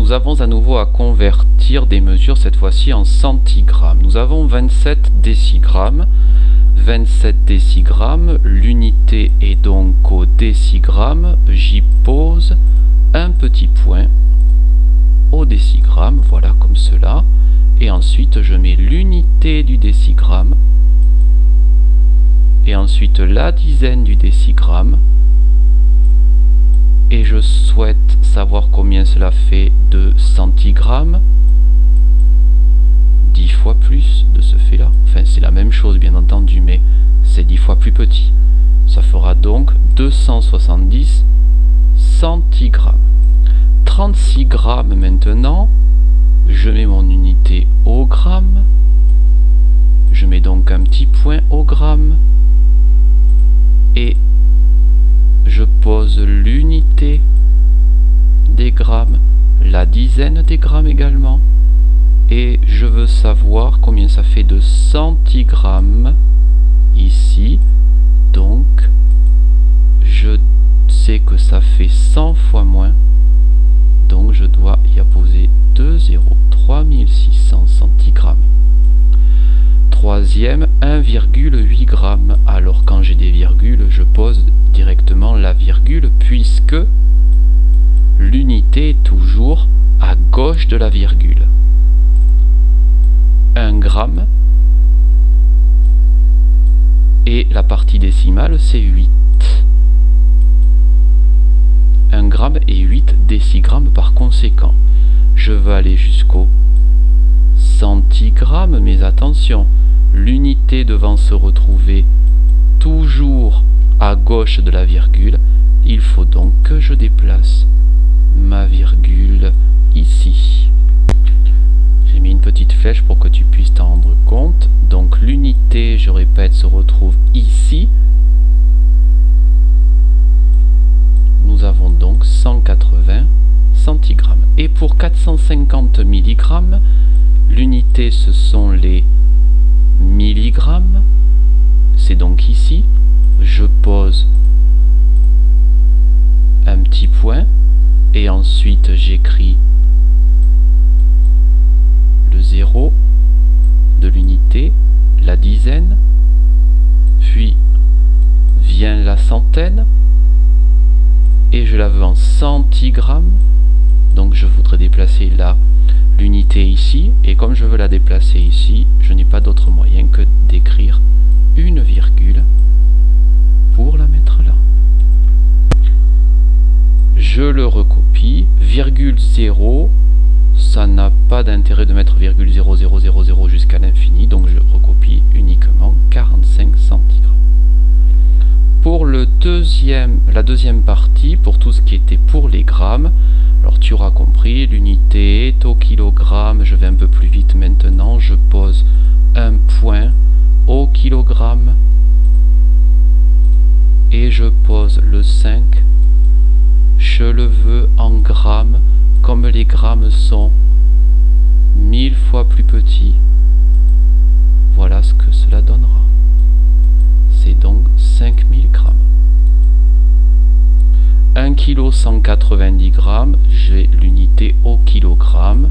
nous avons à nouveau à convertir des mesures, cette fois-ci en centigrammes. Nous avons 27 décigrammes. 27 décigrammes, l'unité est donc au décigramme. J'y pose un petit point au décigramme, voilà comme cela. Et ensuite je mets l'unité du décigramme. Et ensuite la dizaine du décigramme. Et je souhaite savoir combien cela fait de centigrammes. 10 fois plus de ce fait là. Enfin c'est la même chose bien entendu, mais c'est 10 fois plus petit. Ça fera donc 270 centigrammes. 36 grammes maintenant. Je mets mon unité au gramme. Je mets donc un petit point au gramme. Et je pose l'unité des grammes, la dizaine des grammes également. Et je veux savoir combien ça fait de centigrammes ici. Donc, je sais que ça fait 100 fois moins. Donc, je dois y apposer 2 zéros, 3600 centigrammes. Troisième, 1,8 g. Alors, quand j'ai des virgules, je pose directement la virgule puisque l'unité est toujours à gauche de la virgule. 1 gramme et la partie décimale c'est 8. 1 gramme et 8 décigrammes par conséquent. Je veux aller jusqu'au centigramme, mais attention, l'unité devant se retrouver toujours à gauche de la virgule, il faut donc que je déplace ma virgule ici. J'ai mis une petite flèche pour que tu puisses t'en rendre compte. Donc l'unité, je répète, se retrouve ici. Nous avons donc 180 centigrammes. Et pour 450 milligrammes, l'unité ce sont les milligrammes. C'est donc ici. Je pose un petit point et ensuite j'écris le 0 de l'unité, la dizaine, puis vient la centaine, et je la veux en centigrammes, donc je voudrais déplacer l'unité ici, et comme je veux la déplacer ici, je n'ai pas d'autre moyen que d'écrire une virgule pour la mettre là. Je le recopie, virgule 0, ça n'a pas d'intérêt de mettre virgule 0000 jusqu'à l'infini, donc je recopie uniquement 45 centigrammes. Pour la deuxième partie, pour tout ce qui était pour les grammes, alors tu auras compris, l'unité est au kilogramme, je vais un peu plus vite maintenant, je pose un point au kilogramme et je pose le 5, je le veux en grammes. Comme les grammes sont 1000 fois plus petits, voilà ce que cela donnera. C'est donc 5000 grammes. 1 kg 190 grammes, j'ai l'unité au kilogramme.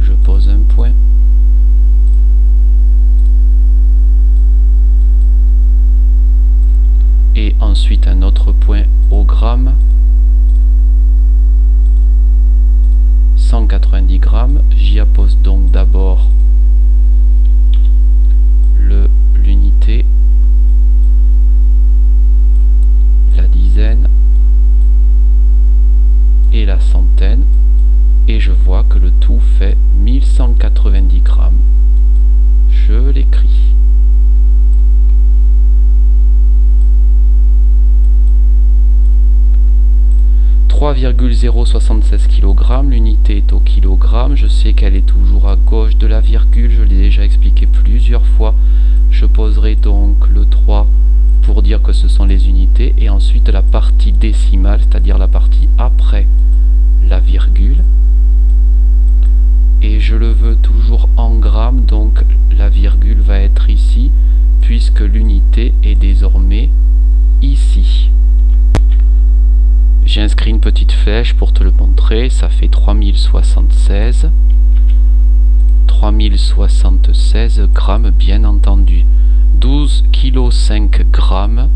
Je pose un point. Et ensuite un autre point au gramme. 190 grammes, j'y appose donc d'abord l'unité, la dizaine et la centaine, et je vois que le tout fait 1190 grammes. Je l'écris. « 3,076 kg, l'unité est au kilogramme, je sais qu'elle est toujours à gauche de la virgule, je l'ai déjà expliqué plusieurs fois. Je poserai donc le 3 pour dire que ce sont les unités, et ensuite la partie décimale, c'est-à-dire la partie après la virgule. Et je le veux toujours en grammes, donc la virgule va être ici, puisque l'unité est désormais ici. J'ai inscrit une petite flèche pour te le montrer, ça fait 3076. 3076 grammes bien entendu. 12 kg 5 grammes.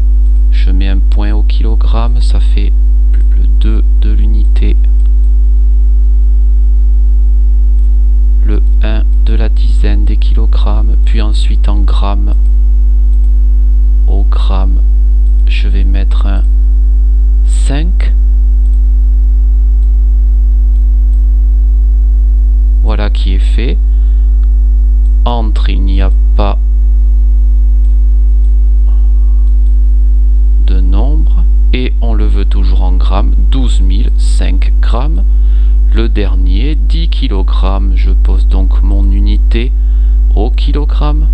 Je mets un point au kilogramme, ça fait le 2 de l'unité. Le 1 de la dizaine des kilogrammes, puis ensuite en grammes. Au gramme, je vais mettre un 5. Voilà qui est fait. Entre, il n'y a pas de nombre et on le veut toujours en grammes. 12 005 grammes. Le dernier, 10 kg. Je pose donc mon unité au kilogramme.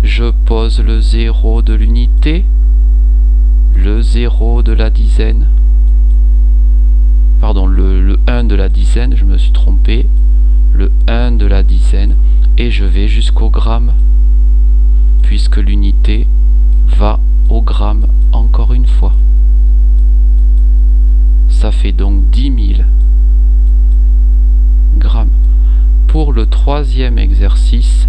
Je pose le 0 de l'unité, le 0 de la dizaine, pardon, le 1 de la dizaine, je me suis trompé, le 1 de la dizaine, et je vais jusqu'au gramme, puisque l'unité va au gramme encore une fois. Ça fait donc 10 000 grammes. Pour le troisième exercice,